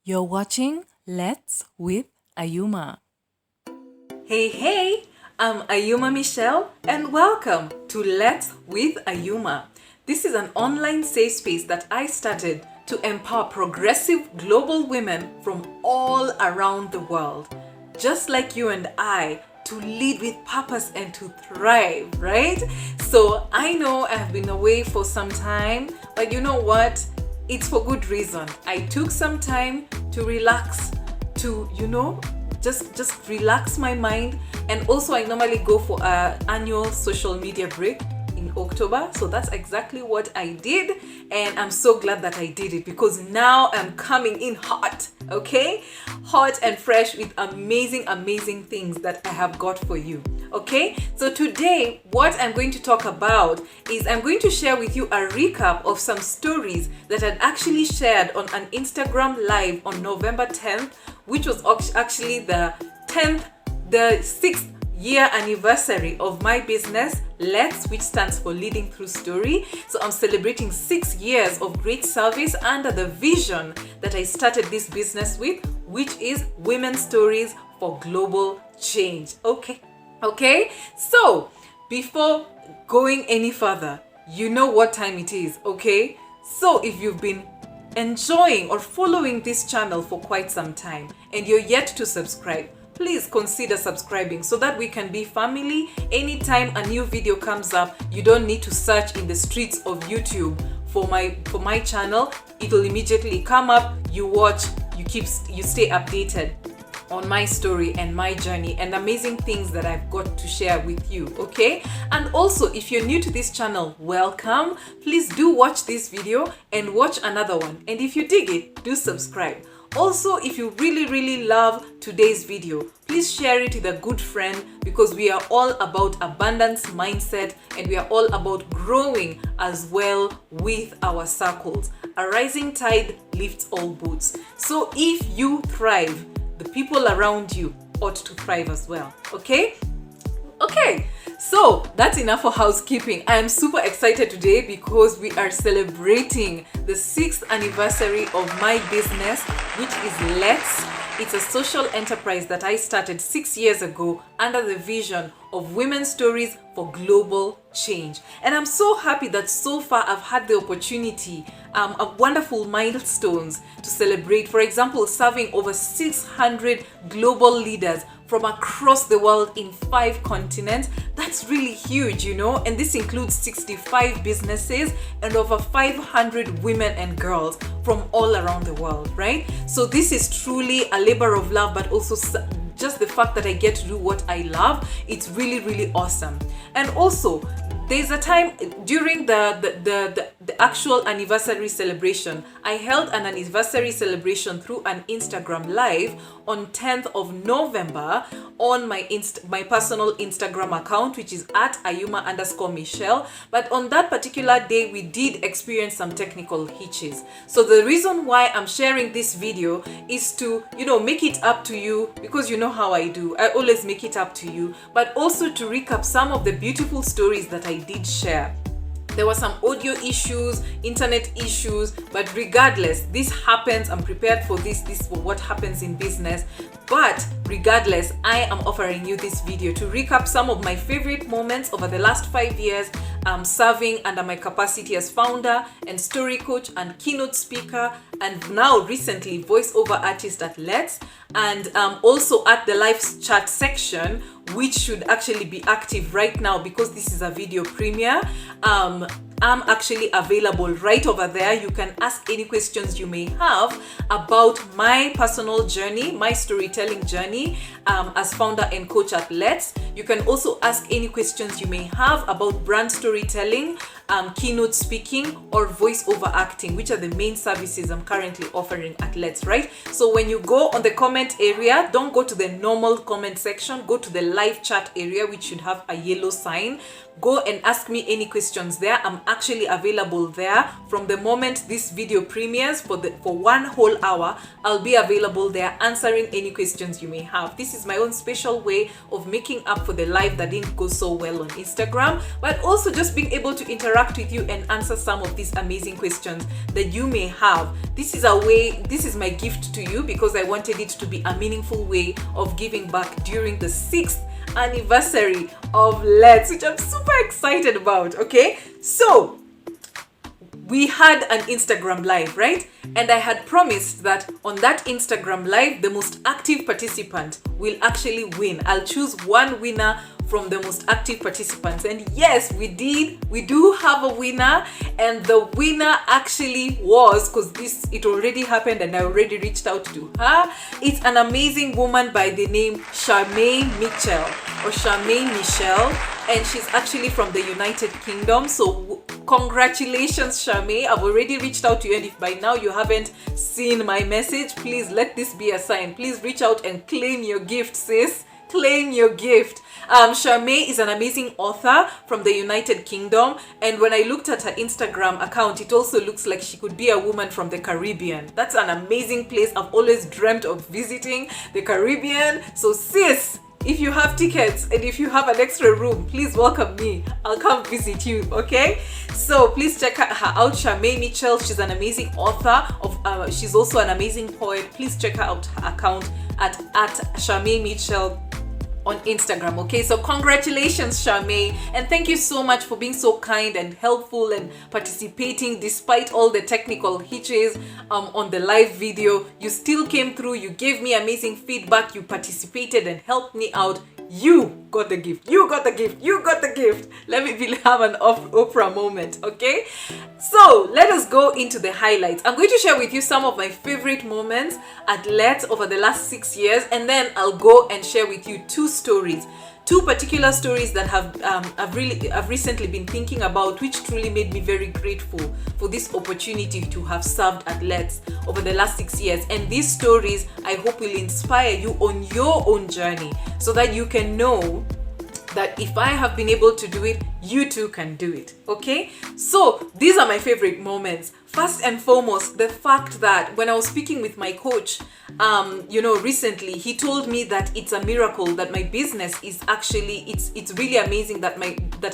You're watching Let's with Ayuma. Hey, I'm Ayuma Michelle and welcome to Let's with Ayuma. This is an online safe space that I started to empower progressive global women from all around the world, just like you and I, to lead with purpose and to thrive, right? So I know I've been away for some time, but you know what? It's for good reason. I took some time to relax, to, just relax my mind. And also I normally go for an annual social media break in October. So that's exactly what I did. And I'm so glad that I did it because now I'm coming in hot, okay? Hot and fresh with amazing things that I have got for you. Okay, so today what I'm going to talk about is I'm going to share with you a recap of some stories that I'd actually shared on an Instagram live on November 10th, which was actually the 6th year anniversary of my business, which stands for Leading Through Story. So I'm celebrating 6 years of great service under the vision that I started this business with, which is Women's Stories for Global Change. Okay, so before going any further, you know what time it is, okay? So if you've been enjoying or following this channel for quite some time and you're yet to subscribe, please consider subscribing so that we can be family. Anytime a new video comes up, you don't need to search in the streets of YouTube for my channel. It'll immediately come up, you watch, you stay updated on my story and my journey and amazing things that I've got to share with you, okay? And also, if you're new to this channel, welcome. Please do watch this video and watch another one. And if you dig it, do subscribe. Also, if you really love today's video, please share it with a good friend because we are all about abundance mindset and we are all about growing as well with our circles. A rising tide lifts all boats. So if you thrive, the people around you ought to thrive as well. Okay, so that's enough for housekeeping. I am super excited today because we are celebrating the 6th anniversary of my business, which is It's a social enterprise that I started 6 years ago under the vision of Women's Stories for Global Change. And I'm so happy that so far I've had the opportunity of wonderful milestones to celebrate. For example, serving over 600 global leaders from across the world in 5 continents. That's really huge, and this includes 65 businesses and over 500 women and girls from all around the world, right? So this is truly a labor of love, but also just the fact that I get to do what I love, it's really awesome. And also, there's a time during the actual anniversary celebration, I held an anniversary celebration through an Instagram live on 10th of November on my personal Instagram account, which is at Ayuma_Michelle. But on that particular day, we did experience some technical hitches. So the reason why I'm sharing this video is to, make it up to you, because you know how I do. I always make it up to you, but also to recap some of the beautiful stories that I did share. There were some audio issues, internet issues, but regardless, this happens. I'm prepared for this. This is what happens in business. But regardless, I am offering you this video to recap some of my favorite moments over the last 5 years serving under my capacity as founder and story coach and keynote speaker, and now recently voiceover artist at and also at the live chat section, which should actually be active right now because this is a video premiere. I'm actually available right over there. You can ask any questions you may have about my personal journey, my storytelling journey as founder and coach at You can also ask any questions you may have about brand storytelling, keynote speaking, or voiceover acting, which are the main services I'm currently offering at right? So when you go on the comment area, don't go to the normal comment section, go to the live chat area, which should have a yellow sign. Go and ask me any questions there. I'm actually available there from the moment this video premieres for 1 whole hour. I'll be available there answering any questions you may have. This is my own special way of making up for the live that didn't go so well on Instagram, but also just being able to interact interact with you and answer some of these amazing questions that you may have. This is my gift to you because I wanted it to be a meaningful way of giving back during the 6th anniversary of Let's, which I'm super excited about. Okay, so we had an Instagram live, right? And I had promised that on that Instagram live, the most active participant will actually win. I'll choose one winner from the most active participants. And yes, we did. We do have a winner. And the winner actually was, because it already happened and I already reached out to her. It's an amazing woman by the name Charmaine Mitchell or Charmaine Michelle. And she's actually from the United Kingdom. So congratulations, Charmaine. I've already reached out to you. And if by now you haven't seen my message, please let this be a sign. Please reach out and claim your gift, sis. Claim your gift. Charmaine is an amazing author from the United Kingdom, and when I looked at her Instagram account, it also looks like she could be a woman from the Caribbean. That's an amazing place. I've always dreamt of visiting the Caribbean. So sis, if you have tickets and if you have an extra room, please welcome me. I'll come visit you, okay? So please check her out, Charmaine Mitchell. She's an amazing author she's also an amazing poet. Please check her out, her account at Charmaine Mitchell on Instagram. Okay, so congratulations, Charmaine, and thank you so much for being so kind and helpful and participating despite all the technical hitches on the live video. You still came through, you gave me amazing feedback, you participated and helped me out. You got the gift. You got the gift. You got the gift. Let me have an Oprah moment, okay? So let us go into the highlights. I'm going to share with you some of my favorite moments at Let's over the last 6 years, and then I'll go and share with you two particular stories that I've recently been thinking about, which truly made me very grateful for this opportunity to have served at Let's over the last 6 years. And these stories, I hope, will inspire you on your own journey so that you can know that if I have been able to do it, you too can do it. Okay, so these are my favorite moments. First and foremost, the fact that when I was speaking with my coach, recently, he told me that it's a miracle that my business is actually, it's really amazing that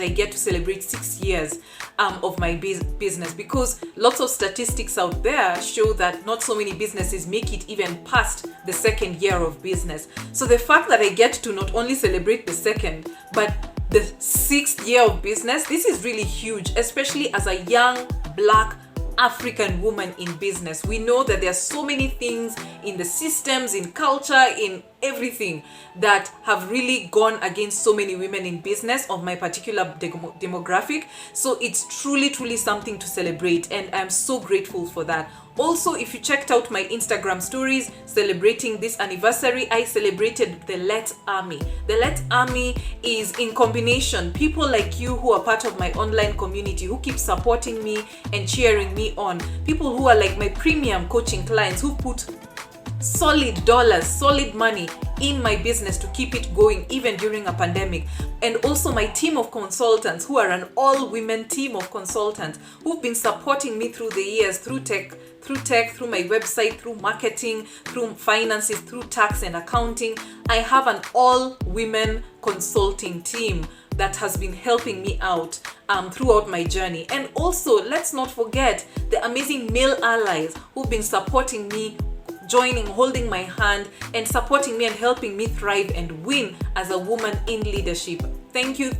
I get to celebrate 6 years of my business, because lots of statistics out there show that not so many businesses make it even past the 2nd year of business. So the fact that I get to not only celebrate the 2nd, but the 6th year of business, this is really huge, especially as a young Black African woman in business. We know that there are so many things in the systems, in culture, in everything that have really gone against so many women in business of my particular demographic. So it's truly something to celebrate, and I'm so grateful for that. Also, if you checked out my Instagram stories celebrating this anniversary, I celebrated the Let Army. The Let Army is in combination people like you who are part of my online community, who keep supporting me and cheering me on. People who are like my premium coaching clients, who put solid dollars, solid money in my business to keep it going even during a pandemic. And also my team of consultants, who are an all-women team of consultants who've been supporting me through the years, through tech, through my website, through marketing, through finances, through tax and accounting. I have an all-women consulting team that has been helping me out throughout my journey. And also, let's not forget the amazing male allies who've been supporting me, joining, holding my hand, and supporting me and helping me thrive and win as a woman in leadership. Thank you.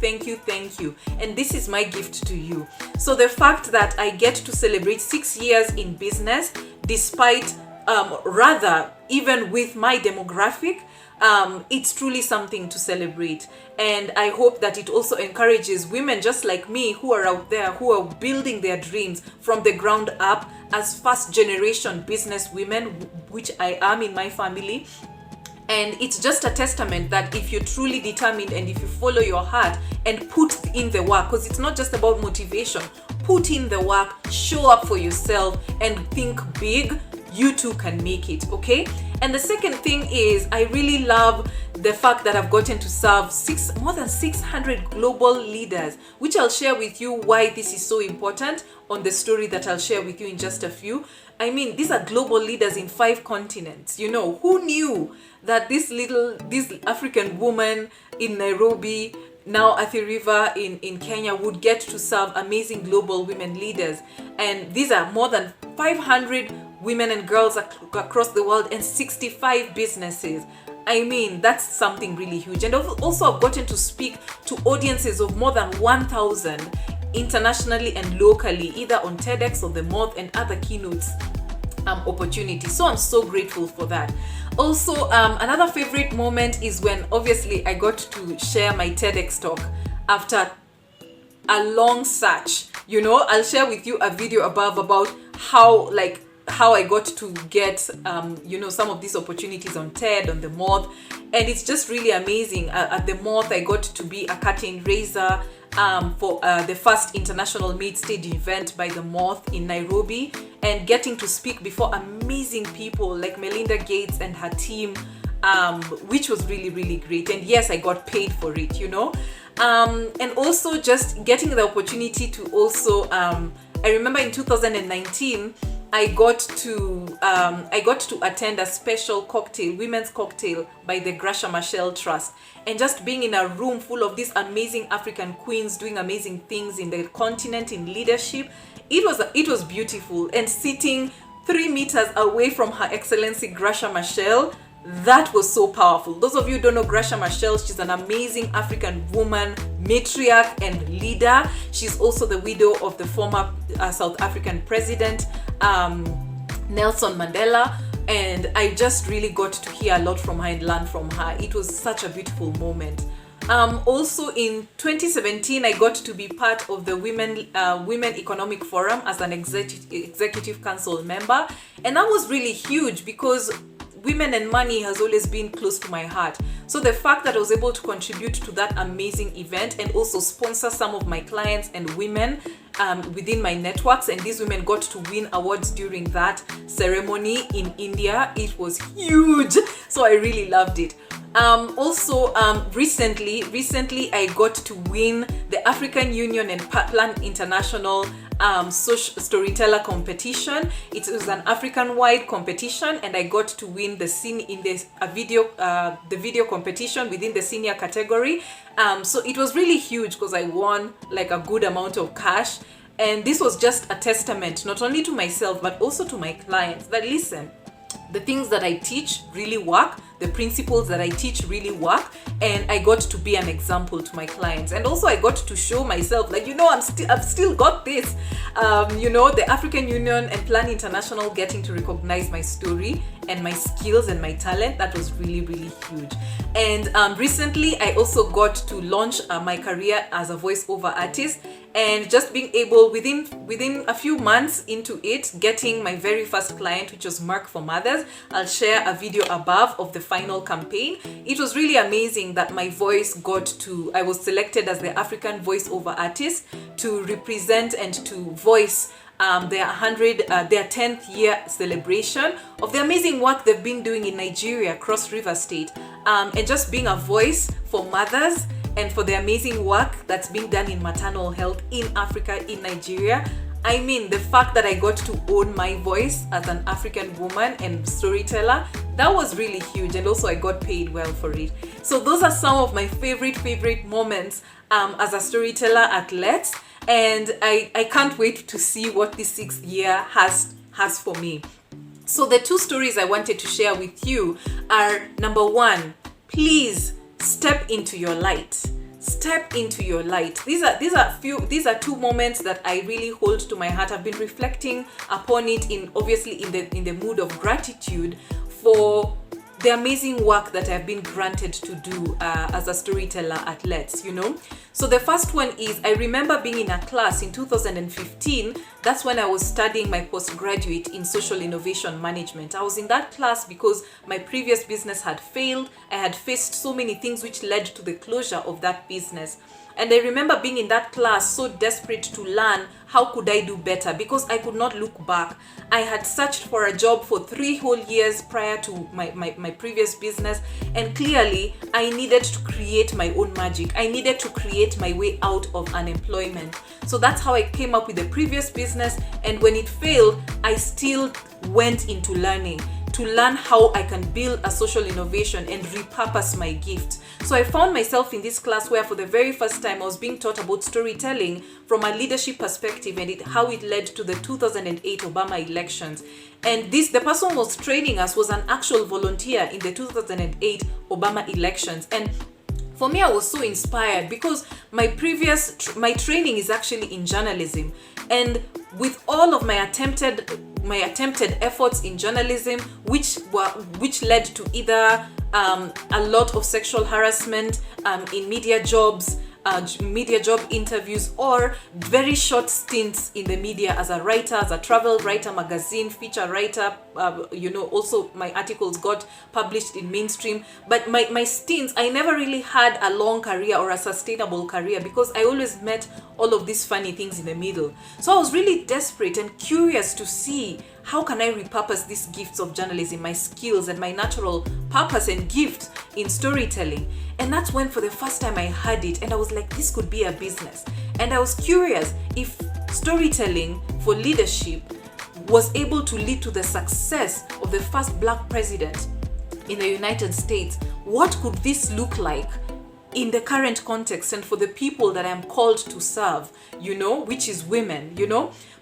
And this is my gift to you. So the fact that I get to celebrate 6 years in business, despite even with my demographic, it's truly something to celebrate. And I hope that it also encourages women just like me who are out there, who are building their dreams from the ground up as first generation business women, which I am in my family. And it's just a testament that if you're truly determined and if you follow your heart and put in the work, because it's not just about motivation, put in the work, show up for yourself and think big, you too can make it, okay? And the second thing is, I really love the fact that I've gotten to serve more than 600 global leaders, which I'll share with you why this is so important on the story that I'll share with you in just a few. I mean, these are global leaders in 5 continents. You know, who knew that this African woman in Nairobi now Athi River in Kenya would get to serve amazing global women leaders. And these are more than 500 women and girls across the world and 65 businesses. I mean, that's something really huge. And also I've gotten to speak to audiences of more than 1,000 internationally and locally, either on TEDx or the Moth and other keynotes opportunities. So I'm so grateful for that. Also, another favorite moment is when obviously I got to share my TEDx talk after a long search. You know, I'll share with you a video above about how I got to get some of these opportunities on TED, on the Moth, and it's just really amazing. At the Moth, I got to be a curtain raiser for the first international mid-stage event by the Moth in Nairobi, and getting to speak before amazing people like Melinda Gates and her team, which was really, really great. And yes, I got paid for it, you know. And also just getting the opportunity to also, I remember in 2019, I got to attend a special cocktail, women's cocktail by the Gracia Machel Trust, and just being in a room full of these amazing African queens doing amazing things in the continent in leadership. It was beautiful, and sitting 3 meters away from Her Excellency Gracia Machel, that was so powerful. Those of you who don't know Gracia Machel, she's an amazing African woman, matriarch and leader. She's also the widow of the former South African president, Nelson Mandela. And I just really got to hear a lot from her and learn from her. It was such a beautiful moment. Also in 2017, I got to be part of the Women Economic Forum as an executive council member. And that was really huge because women and money has always been close to my heart. So the fact that I was able to contribute to that amazing event and also sponsor some of my clients and women within my networks, and these women got to win awards during that ceremony in India, it was huge. So I really loved it. Recently I got to win the African Union and Plan International storyteller competition. It was an African-wide competition, and I got to win the video competition within the senior category. So it was really huge because I won like a good amount of cash, and this was just a testament not only to myself but also to my clients that listen, the things that I teach really work, the principles that I teach really work, and I got to be an example to my clients. And also I got to show myself, like, I've still got this. The African Union and Plan International getting to recognize my story and my skills and my talent, that was really, really huge. And recently I also got to launch my career as a voiceover artist, and just being able within a few months into it, getting my very first client, which was Mark for Mothers. I'll share a video above of the final campaign. It was really amazing that my voice I was selected as the African voiceover artist to represent and to voice their 10th year celebration of the amazing work they've been doing in Nigeria, Cross River State, and just being a voice for mothers and for the amazing work that's being done in maternal health in Africa, in Nigeria. I mean, the fact that I got to own my voice as an African woman and storyteller, that was really huge, and also I got paid well for it. So those are some of my favorite moments as a storyteller at Let's, and I can't wait to see what this 6th year has for me. So the 2 stories I wanted to share with you are, number 1, please step into your light. Step into your light. These are 2 moments that I really hold to my heart. I've been reflecting upon it in the mood of gratitude for the amazing work that I've been granted to do as a storyteller at Let's, So the first one is, I remember being in a class in 2015. That's when I was studying my postgraduate in social innovation management. I was in that class because my previous business had failed. I had faced so many things which led to the closure of that business. And I remember being in that class so desperate to learn how could I do better, because I could not look back. I had searched for a job for 3 whole years prior to my previous business, and clearly I needed to create my own magic. I needed to create my way out of unemployment. So that's how I came up with the previous business, and when it failed, I still went into learning to learn how I can build a social innovation and repurpose my gift. So I found myself in this class where for the very first time I was being taught about storytelling from a leadership perspective and how it led to the 2008 Obama elections. And the person who was training us was an actual volunteer in the 2008 Obama elections. And for me, I was so inspired because my training is actually in journalism, and with all of my attempted efforts in journalism, which led to either a lot of sexual harassment in media jobs, media job interviews, or very short stints in the media as a writer, as a travel writer, magazine feature writer. Also my articles got published in mainstream. But my stints, I never really had a long career or a sustainable career because I always met all of these funny things in the middle. So I was really desperate and curious to see how can I repurpose these gifts of journalism, my skills and my natural purpose and gift in storytelling. And that's when for the first time I heard it and I was like, this could be a business. And I was curious if storytelling for leadership was able to lead to the success of the first Black president in the United States. What could this look like in the current context and for the people that I'm called to serve, which is women,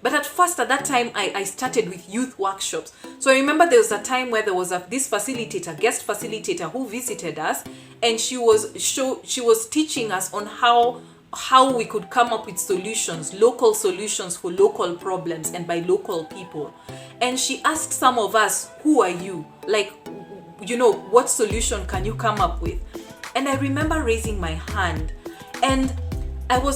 But at first, at that time, I started with youth workshops. So I remember there was a time where there was this guest facilitator who visited us, and she was teaching us on how we could come up with solutions, local solutions for local problems and by local people. And she asked some of us, who are you? What solution can you come up with? And I remember raising my hand, and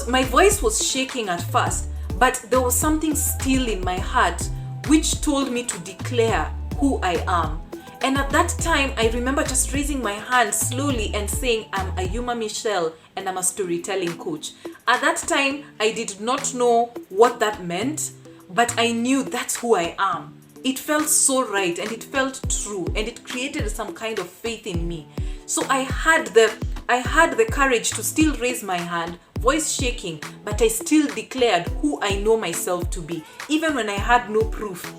my voice was shaking at first, but there was something still in my heart which told me to declare who I am. And at that time, I remember just raising my hand slowly and saying, I'm Ayuma Michelle and I'm a storytelling coach. At that time, I did not know what that meant, but I knew that's who I am. It felt so right and it felt true and it created some kind of faith in me. So I had the courage to still raise my hand, voice shaking, but I still declared who I know myself to be, even when I had no proof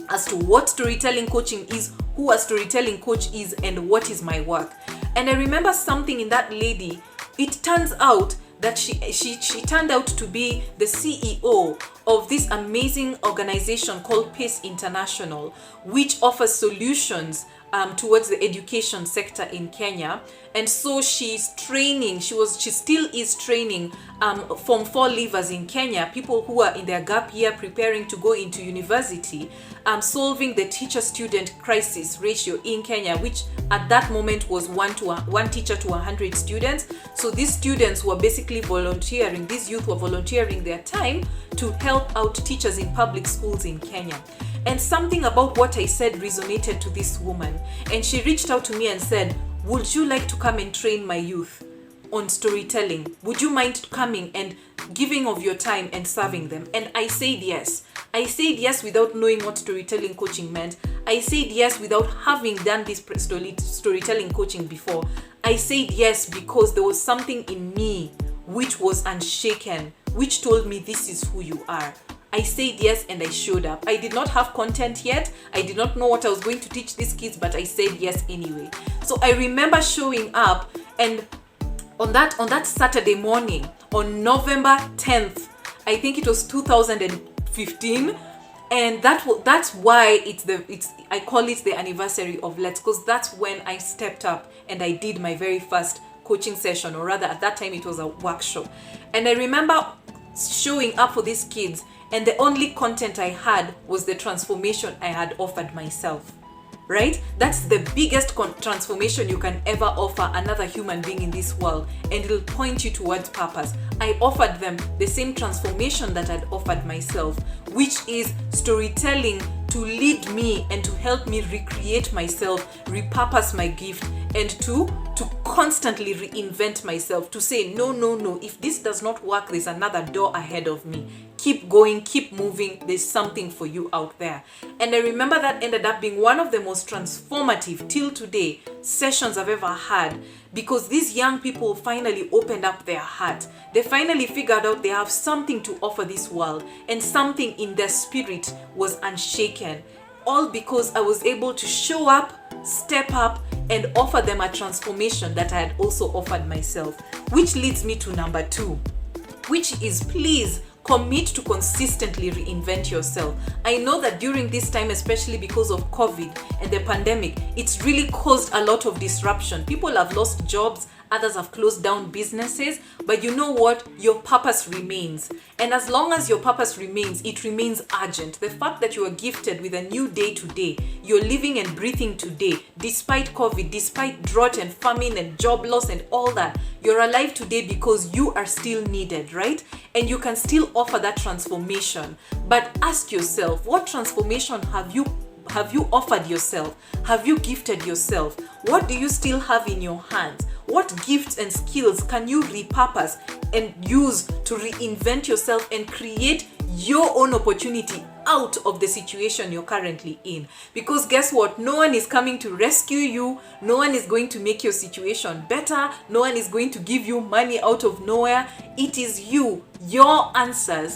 as to what storytelling coaching is, who a storytelling coach is, and what is my work. And I remember something in that lady. It turns out that she turned out to be the CEO of this amazing organization called PACE International, which offers solutions towards the education sector in Kenya. And so she's training, she still is training Form 4 leavers in Kenya, people who are in their gap year preparing to go into university, solving the teacher-student crisis ratio in Kenya, which at that moment was one teacher to 100 students. So these students were basically volunteering, these youth were volunteering their time to help out teachers in public schools in Kenya. And something about what I said resonated to this woman. And she reached out to me and said, would you like to come and train my youth on storytelling? Would you mind coming and giving of your time and serving them? And I said yes. I said yes without knowing what storytelling coaching meant. I said yes without having done this storytelling coaching before. I said yes because there was something in me which was unshaken, which told me this is who you are. I said yes and I showed up. I did not have content yet. I did not know what I was going to teach these kids, but I said yes anyway. So I remember showing up, and on that Saturday morning, on November 10th, I think it was 2015, and that's why I call it the anniversary of Let's, because that's when I stepped up and I did my very first coaching session, or rather at that time it was a workshop. And I remember showing up for these kids, and the only content I had was the transformation I had offered myself, right? That's the biggest transformation you can ever offer another human being in this world, and it'll point you towards purpose. I offered them the same transformation that I'd offered myself, which is storytelling to lead me and to help me recreate myself, repurpose my gift, and to constantly reinvent myself, to say, no, if this does not work, there's another door ahead of me. Keep going, keep moving, there's something for you out there. And I remember that ended up being one of the most transformative, till today, sessions I've ever had, because these young people finally opened up their heart. They finally figured out they have something to offer this world, and something in their spirit was unshaken. all because I was able to show up, step up, and offer them a transformation that I had also offered myself. Which leads me to number 2, which is please commit to consistently reinvent yourself. I know that during this time, especially because of COVID and the pandemic, it's really caused a lot of disruption. People have lost jobs, others have closed down businesses, but you know what? Your purpose remains. And as long as your purpose remains, it remains urgent. The fact that you are gifted with a new day today, you're living and breathing today, despite COVID, despite drought and famine and job loss and all that, you're alive today because you are still needed, right? And you can still offer that transformation. But ask yourself, what transformation have you offered yourself? Have you gifted yourself? What do you still have in your hands? What gifts and skills can you repurpose and use to reinvent yourself and create your own opportunity out of the situation you're currently in? Because guess what? No one is coming to rescue you. No one is going to make your situation better. No one is going to give you money out of nowhere. It is you. Your answer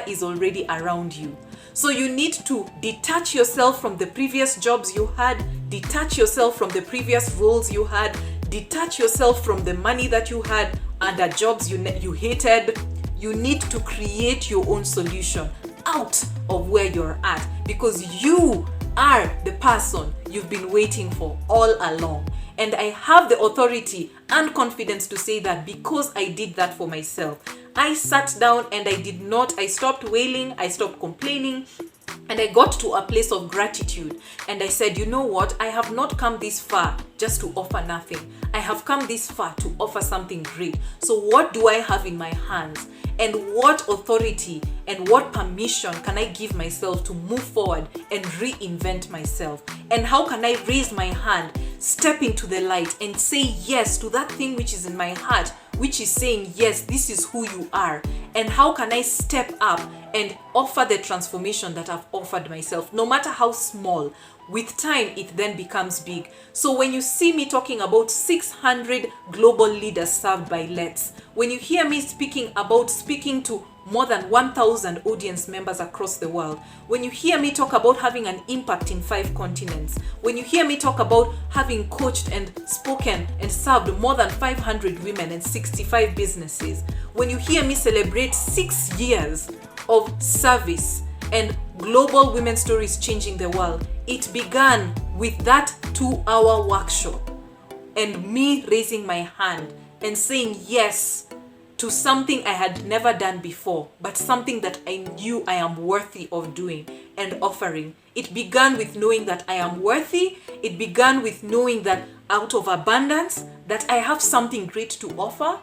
is already around you. So you need to detach yourself from the previous jobs you had, detach yourself from the previous roles you had, detach yourself from the money that you had under jobs you hated. You need to create your own solution out of where you're at, because you are the person you've been waiting for all along. And I have the authority and confidence to say that because I did that for myself. I sat down and I stopped wailing, I stopped complaining, and I got to a place of gratitude. And I said, you know what? I have not come this far just to offer nothing. I have come this far to offer something great. So what do I have in my hands? And what authority and what permission can I give myself to move forward and reinvent myself? And how can I raise my hand, step into the light, and say yes to that thing which is in my heart, which is saying, yes, this is who you are. And how can I step up and offer the transformation that I've offered myself, no matter how small? With time, it then becomes big. So when you see me talking about 600 global leaders served by Let's, when you hear me speaking to more than 1,000 audience members across the world, when you hear me talk about having an impact in 5 continents, when you hear me talk about having coached and spoken and served more than 500 women and 65 businesses, when you hear me celebrate 6 years of service and global women's stories changing the world, it began with that 2-hour workshop and me raising my hand and saying yes to something I had never done before, but something that I knew I am worthy of doing and offering. It began with knowing that I am worthy. It began with knowing that out of abundance, that I have something great to offer.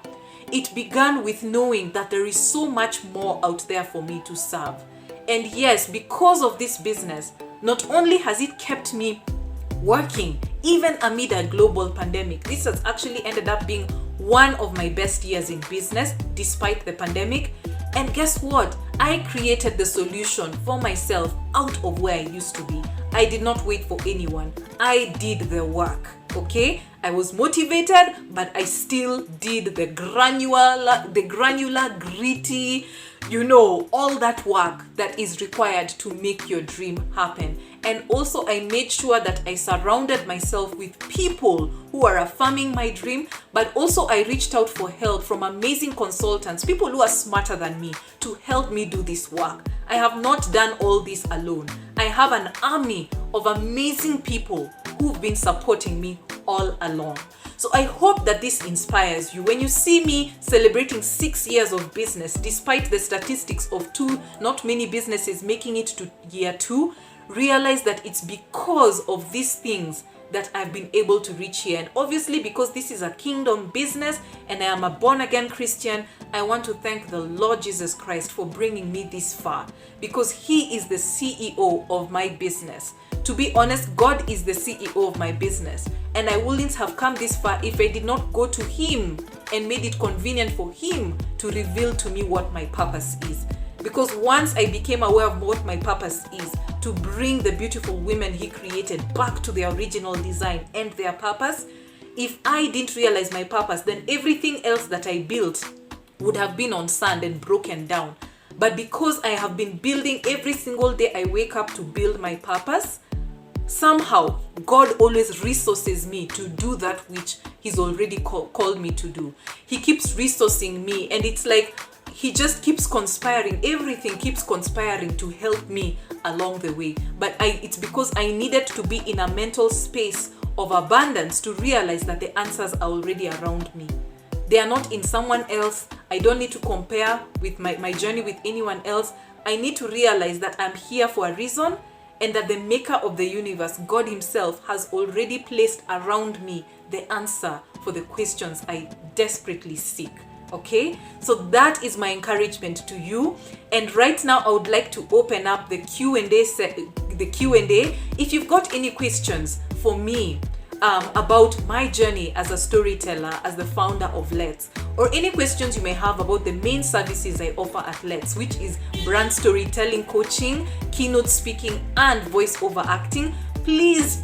It began with knowing that there is so much more out there for me to serve. And yes, because of this business, not only has it kept me working, even amid a global pandemic, this has actually ended up being one of my best years in business despite the pandemic. And guess what? I created the solution for myself out of where I used to be. I did not wait for anyone. I did the work. Okay? I was motivated, but I still did the granular, gritty, all that work that is required to make your dream happen. And also I made sure that I surrounded myself with people who are affirming my dream, but also I reached out for help from amazing consultants, people who are smarter than me, to help me do this work. I have not done all this alone. I have an army of amazing people who've been supporting me all along. So I hope that this inspires you. When you see me celebrating 6 years of business, despite the statistics of not many businesses making it to year 2, realize that it's because of these things that I've been able to reach here. And obviously, because this is a kingdom business and I am a born-again Christian, I want to thank the Lord Jesus Christ for bringing me this far, because He is the CEO of my business. To be honest, God is the CEO of my business, and I wouldn't have come this far if I did not go to Him and made it convenient for Him to reveal to me what my purpose is. Because once I became aware of what my purpose is, to bring the beautiful women He created back to their original design and their purpose, if I didn't realize my purpose, then everything else that I built would have been on sand and broken down. But because I have been building every single day I wake up to build my purpose, somehow God always resources me to do that which He's already called me to do. He keeps resourcing me, and it's like He just keeps conspiring. Everything keeps conspiring to help me along the way. But it's because I needed to be in a mental space of abundance to realize that the answers are already around me. They are not in someone else. I don't need to compare with my journey with anyone else. I need to realize that I'm here for a reason, and that the maker of the universe, God Himself, has already placed around me the answer for the questions I desperately seek. Okay, so that is my encouragement to you. And right now I would like to open up the Q&A. If you've got any questions for me about my journey as a storyteller, as the founder of Let's, or any questions you may have about the main services I offer at Let's, which is brand storytelling coaching, keynote speaking, and voiceover acting, please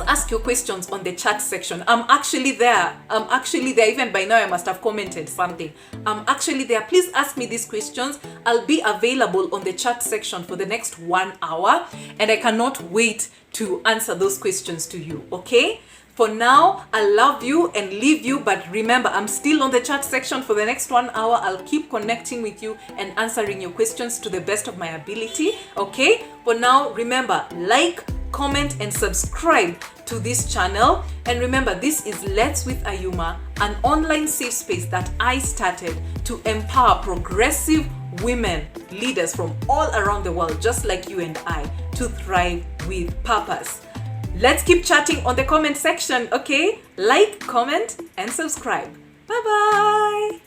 ask your questions on the chat section. I'm actually there. Even by now I must have commented something. I'm actually there. Please ask me these questions. I'll be available on the chat section for the next 1 hour, and I cannot wait to answer those questions to you. Okay? For now, I love you and leave you, but remember, I'm still on the chat section for the next 1 hour. I'll keep connecting with you and answering your questions to the best of my ability. Okay? For now, remember, like, comment, and subscribe to this channel. And remember, this is Let's with Ayuma, an online safe space that I started to empower progressive women leaders from all around the world, just like you and I, to thrive with purpose. Let's keep chatting on the comment section, okay? Like, comment, and subscribe. Bye-bye.